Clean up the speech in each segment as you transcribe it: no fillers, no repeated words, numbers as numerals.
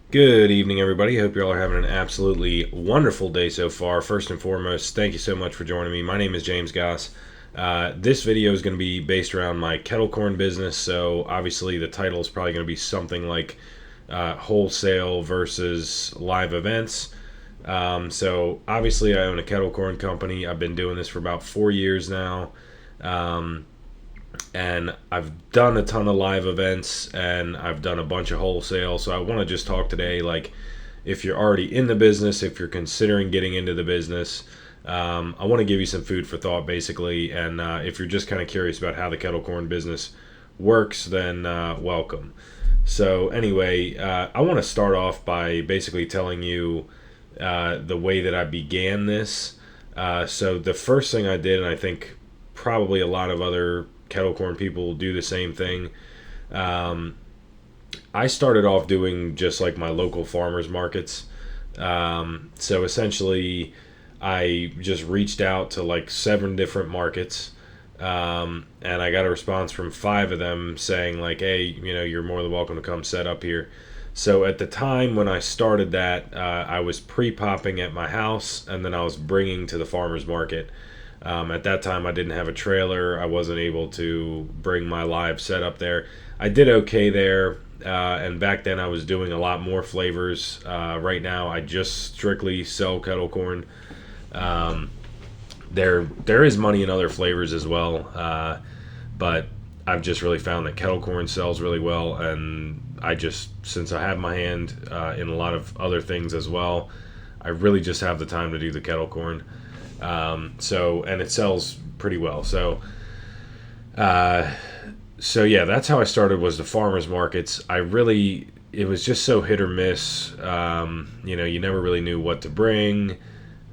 Good evening, everybody. Hope you all are having an absolutely wonderful day so far. First and foremost, thank you so much for joining me. My name is James Goss. This video is going to be based around my kettle corn business, so obviously the title is probably going to be something like wholesale versus live events. So obviously I own a kettle corn company. I've been doing this for about 4 years now. Um, and I've done a ton of live events and I've done a bunch of wholesale. So I want to just talk today, like if you're already in the business, if you're considering getting into the business, I want to give you some food for thought, basically. And if you're just kind of curious about how the kettle corn business works, then welcome. So anyway, I want to start off by basically telling you the way that I began this. So the first thing I did, and I think probably a lot of other kettle corn people do the same thing. Um, I started off doing just like my local farmers markets. So essentially, I just reached out to like 7 different markets, and I got a response from 5 of them saying like, "Hey, you're more than welcome to come set up here." So at the time when I started that, I was pre-popping at my house, and then I was bringing to the farmers market. At that time, I didn't have a trailer. I wasn't able to bring my live setup there. I did okay there, and back then I was doing a lot more flavors. Right now, I just strictly sell kettle corn. Um, there is money in other flavors as well, but I've just really found that kettle corn sells really well, and since I have my hand in a lot of other things as well, I really just have the time to do the kettle corn. And it sells pretty well. Uh, so yeah, that's how I started, was the farmers markets. It was just so hit or miss. You never really knew what to bring.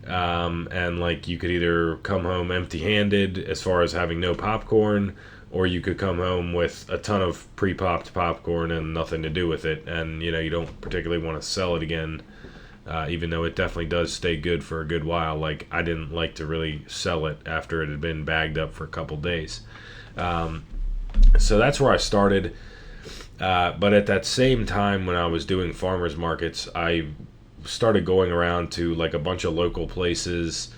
And like you could either come home empty handed as far as having no popcorn, or you could come home with a ton of pre-popped popcorn and nothing to do with it. And, you don't particularly want to sell it again. Even though it definitely does stay good for a good while. Like, I didn't like to really sell it after it had been bagged up for a couple days. Um, so that's where I started. But at that same time, when I was doing farmers markets, I started going around to like a bunch of local places,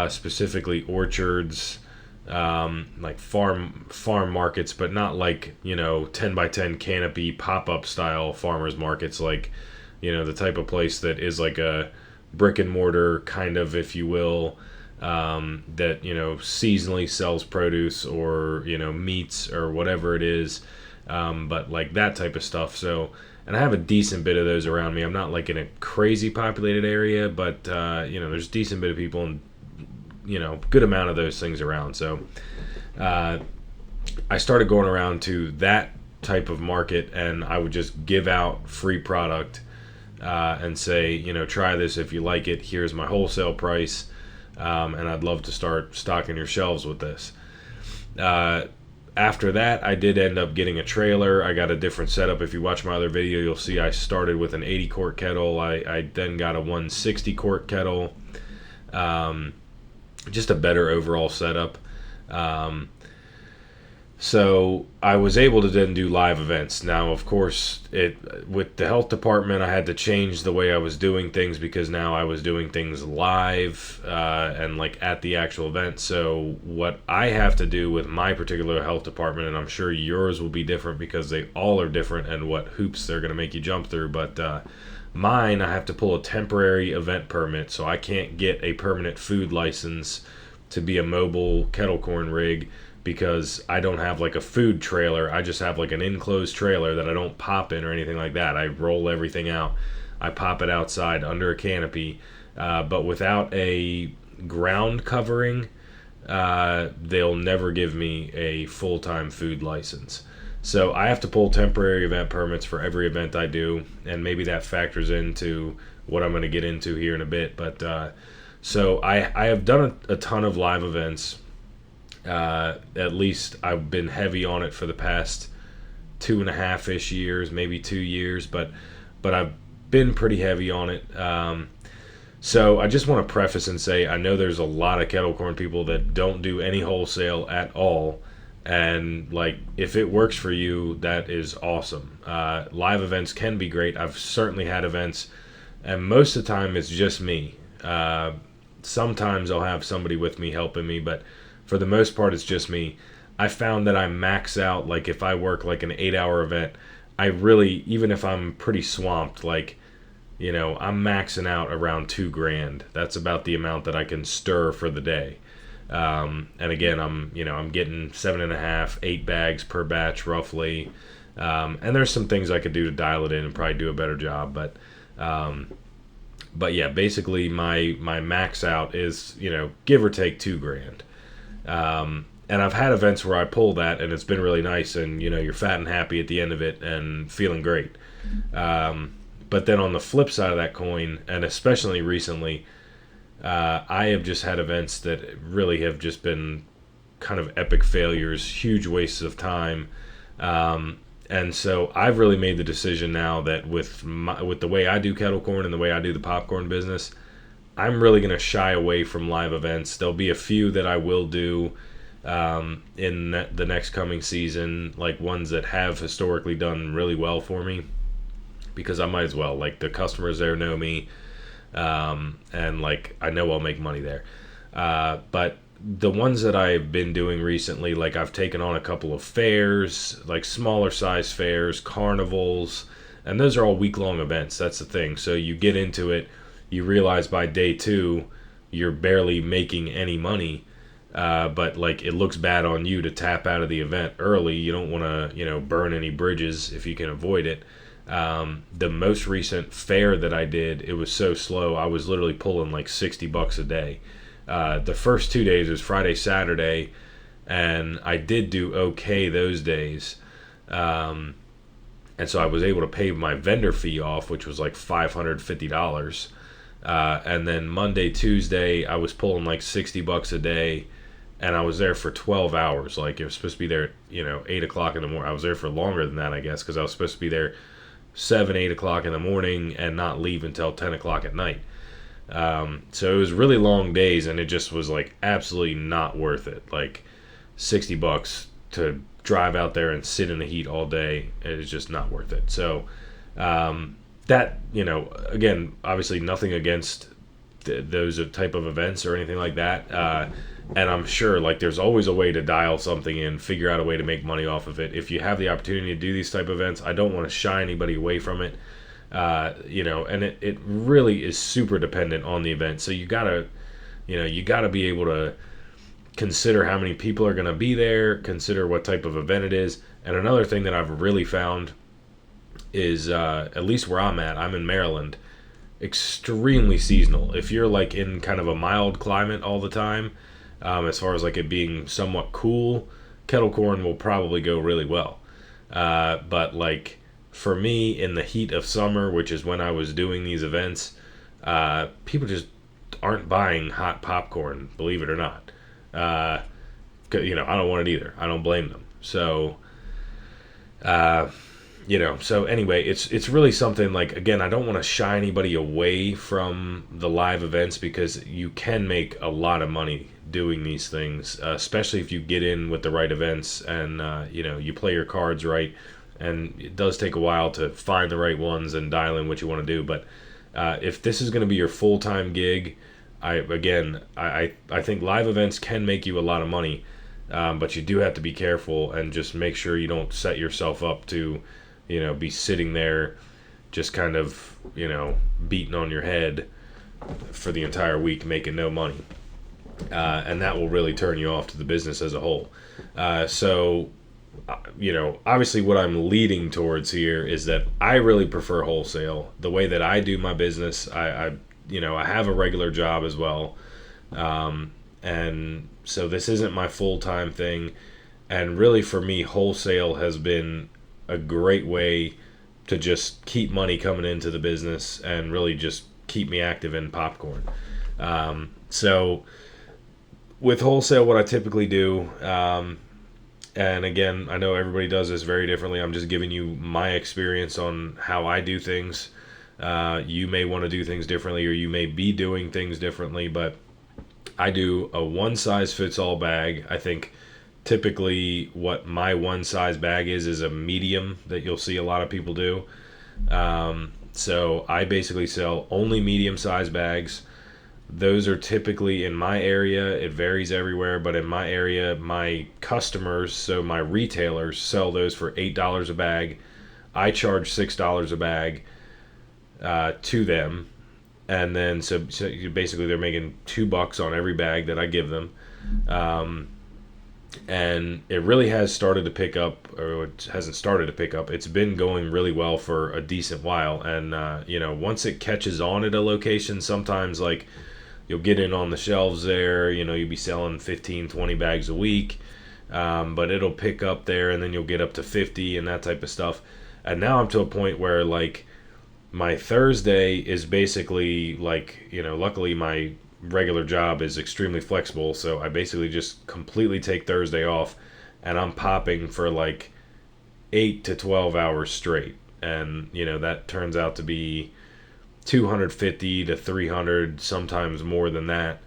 specifically orchards, like farm markets, but not like 10 by 10 canopy pop-up style farmers markets, like the type of place that is like a brick and mortar kind of, if you will, that seasonally sells produce or meats or whatever it is, but like that type of stuff. So, and I have a decent bit of those around me. I'm not like in a crazy populated area, but there's a decent bit of people and good amount of those things around. So uh, I started going around to that type of market, and I would just give out free product, and say, try this. If you like it, here's my wholesale price, and I'd love to start stocking your shelves with this. Uh, After that, I did end up getting a trailer. I got a different setup. If you watch my other video, you'll see I started with an 80 quart kettle. I then got a 160 quart kettle. Um, just a better overall setup. Um, So I was able to then do live events. Now, of course, with the health department, I had to change the way I was doing things, because now I was doing things live, and like at the actual event. So what I have to do with my particular health department, and I'm sure yours will be different because they all are different and what hoops they're going to make you jump through. But mine, I have to pull a temporary event permit, so I can't get a permanent food license to be a mobile kettle corn rig, because I don't have like a food trailer. I just have like an enclosed trailer that I don't pop in or anything like that. I roll everything out. I pop it outside under a canopy, but without a ground covering, they'll never give me a full-time food license. So I have to pull temporary event permits for every event I do, and maybe that factors into what I'm going to get into here in a bit. But so I have done a ton of live events. At least I've been heavy on it for the past 2.5-ish years, maybe 2 years, but I've been pretty heavy on it. So I just want to preface and say, I know there's a lot of kettle corn people that don't do any wholesale at all, And like, if it works for you, that is awesome. Live events can be great. I've certainly had events, and most of the time it's just me. Sometimes I'll have somebody with me helping me, but for the most part it's just me. I found that I max out, like if I work like an 8-hour event, I really, even if I'm pretty swamped, like, I'm maxing out around 2 grand. That's about the amount that I can stir for the day. And again, I'm getting 7.5, 8 bags per batch roughly. And there's some things I could do to dial it in and probably do a better job. But yeah, basically my max out is, give or take 2 grand. And I've had events where I pull that and it's been really nice, and, you're fat and happy at the end of it and feeling great. But then on the flip side of that coin, and especially recently, I have just had events that really have just been kind of epic failures, huge wastes of time. And so I've really made the decision now that with the way I do kettle corn and the way I do the popcorn business, I'm really going to shy away from live events. There'll be a few that I will do in the next coming season, like ones that have historically done really well for me, because I might as well. Like, the customers there know me, and like, I know I'll make money there. But the ones that I've been doing recently, like, I've taken on a couple of fairs, like smaller size fairs, carnivals, and those are all week-long events. That's the thing. So you get into it, you realize by day 2 you're barely making any money, but like, it looks bad on you to tap out of the event early. You don't want to burn any bridges if you can avoid it. The most recent fair that I did, it was so slow, I was literally pulling like $60 a day. The first 2 days was Friday, Saturday, and I did do okay those days. And so I was able to pay my vendor fee off, which was like $550. And then Monday, Tuesday, I was pulling like $60 a day, and I was there for 12 hours. Like, it was supposed to be there, 8 o'clock in the morning. I was there for longer than that, I guess, because I was supposed to be there 7, 8 o'clock in the morning and not leave until 10 o'clock at night. So it was really long days, and it just was like absolutely not worth it. Like, $60 to drive out there and sit in the heat all day, it is just not worth it. So that, again, obviously nothing against those type of events or anything like that. And I'm sure, like, there's always a way to dial something in, figure out a way to make money off of it. If you have the opportunity to do these type of events, I don't want to shy anybody away from it. And it really is super dependent on the event. So you gotta be able to consider how many people are going to be there, consider what type of event it is. And another thing that I've really found is, at least where I'm at, I'm in Maryland, extremely seasonal. If you're like in kind of a mild climate all the time, as far as like it being somewhat cool, kettle corn will probably go really well. But like, for me, in the heat of summer, which is when I was doing these events, people just aren't buying hot popcorn, believe it or not. I don't want it either. I don't blame them. So, so anyway, it's really something like, again, I don't want to shy anybody away from the live events, because you can make a lot of money doing these things, especially if you get in with the right events and, you play your cards right. And it does take a while to find the right ones and dial in what you want to do. But if this is going to be your full-time gig, I think live events can make you a lot of money, but you do have to be careful and just make sure you don't set yourself up to, be sitting there just kind of, beating on your head for the entire week making no money. And that will really turn you off to the business as a whole. So obviously what I'm leading towards here is that I really prefer wholesale. The way that I do my business, I have a regular job as well. And so this isn't my full-time thing. And really, for me, wholesale has been a great way to just keep money coming into the business and really just keep me active in popcorn. So with wholesale, what I typically do, and again, I know everybody does this very differently. I'm just giving you my experience on how I do things. You may want to do things differently, or you may be doing things differently, but I do a one-size-fits-all bag. I think Typically, what my one size bag is a medium that you'll see a lot of people do. So I basically sell only medium size bags. Those are typically in my area. It varies everywhere, but in my area, my customers, so my retailers, sell those for $8 a bag. I charge $6 a bag to them, and then so basically they're making $2 on every bag that I give them. Um, and it really has started to pick up, or it hasn't started to pick up. It's been going really well for a decent while, and once it catches on at a location, sometimes like you'll get in on the shelves there. You'll be selling 15, 20 bags a week, but it'll pick up there, and then you'll get up to 50 and that type of stuff. And now I'm to a point where like my Thursday is basically like, luckily my regular job is extremely flexible, so I basically just completely take Thursday off, and I'm popping for like 8 to 12 hours straight. And that turns out to be 250 to 300, sometimes more than that,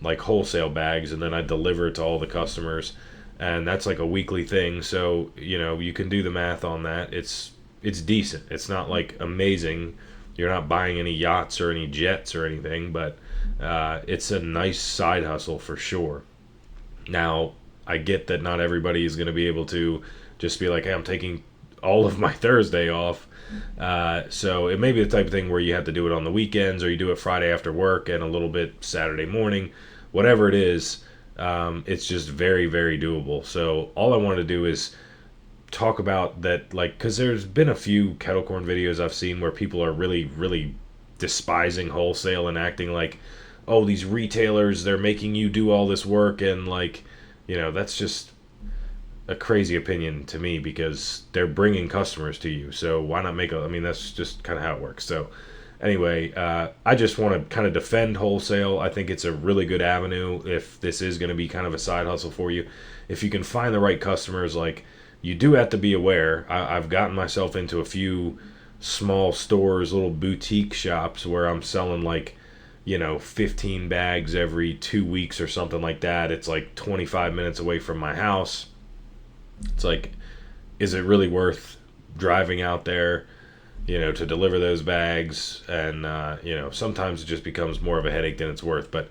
like wholesale bags, and then I deliver it to all the customers, and that's like a weekly thing. So you can do the math on that. It's decent. It's not like amazing. You're not buying any yachts or any jets or anything, but it's a nice side hustle for sure. Now, I get that not everybody is going to be able to just be like, hey, I'm taking all of my Thursday off. So it may be the type of thing where you have to do it on the weekends, or you do it Friday after work and a little bit Saturday morning. Whatever it is, it's just very, very doable. So all I want to do is talk about that, like, because there's been a few kettle corn videos I've seen where people are really, really despising wholesale and acting like, oh, these retailers, they're making you do all this work, and like, that's just a crazy opinion to me, because they're bringing customers to you. So why not that's just kind of how it works. So anyway, I just want to kind of defend wholesale. I think it's a really good avenue if this is going to be kind of a side hustle for you. If you can find the right customers, like, you do have to be aware. I've gotten myself into a few small stores, little boutique shops, where I'm selling like, 15 bags every 2 weeks or something like that. It's like 25 minutes away from my house. It's like, is it really worth driving out there, to deliver those bags? And, sometimes it just becomes more of a headache than it's worth. But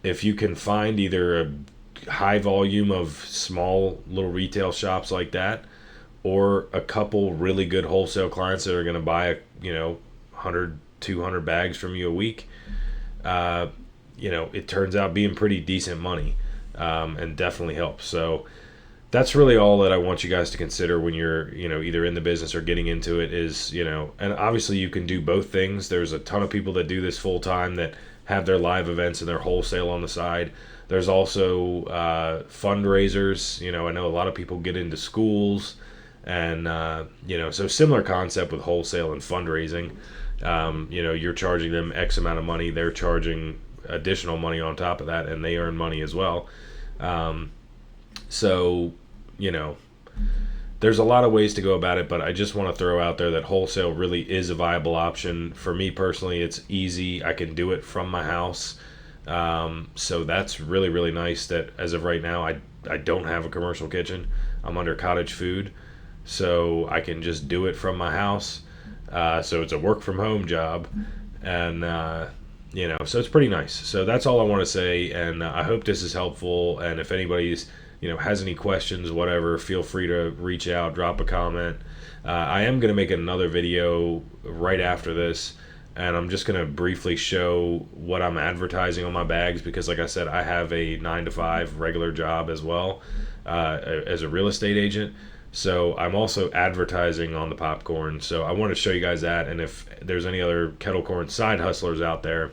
if you can find either a high volume of small little retail shops like that, or a couple really good wholesale clients that are going to buy 100, 200 bags from you a week, it turns out being pretty decent money, and definitely helps. So that's really all that I want you guys to consider when you're either in the business or getting into it, is and obviously you can do both things. There's a ton of people that do this full time that have their live events and their wholesale on the side. There's also fundraisers. I know a lot of people get into schools, and so similar concept with wholesale and fundraising. You're charging them X amount of money, they're charging additional money on top of that, and they earn money as well. So there's a lot of ways to go about it, but I just want to throw out there that wholesale really is a viable option. For me personally, it's easy. I can do it from my house. So that's really, really nice that as of right now, I don't have a commercial kitchen. I'm under cottage food, so I can just do it from my house. So it's a work from home job, and so it's pretty nice. So that's all I want to say, and I hope this is helpful. And if anybody's has any questions, whatever, feel free to reach out, drop a comment. I am going to make another video right after this, and I'm just going to briefly show what I'm advertising on my bags, because like I said, I have a 9 to 5 regular job as well, as a real estate agent. So I'm also advertising on the popcorn. So I want to show you guys that. And if there's any other kettle corn side hustlers out there,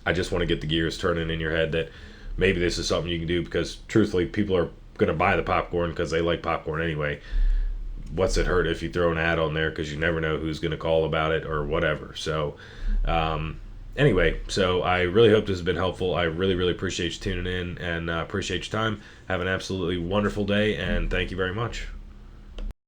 I just want to get the gears turning in your head that maybe this is something you can do, because truthfully, people are going to buy the popcorn because they like popcorn anyway. What's it hurt if you throw an ad on there, because you never know who's going to call about it or whatever. So anyway, so I really hope this has been helpful. I really, really appreciate you tuning in, and appreciate your time. Have an absolutely wonderful day, and thank you very much.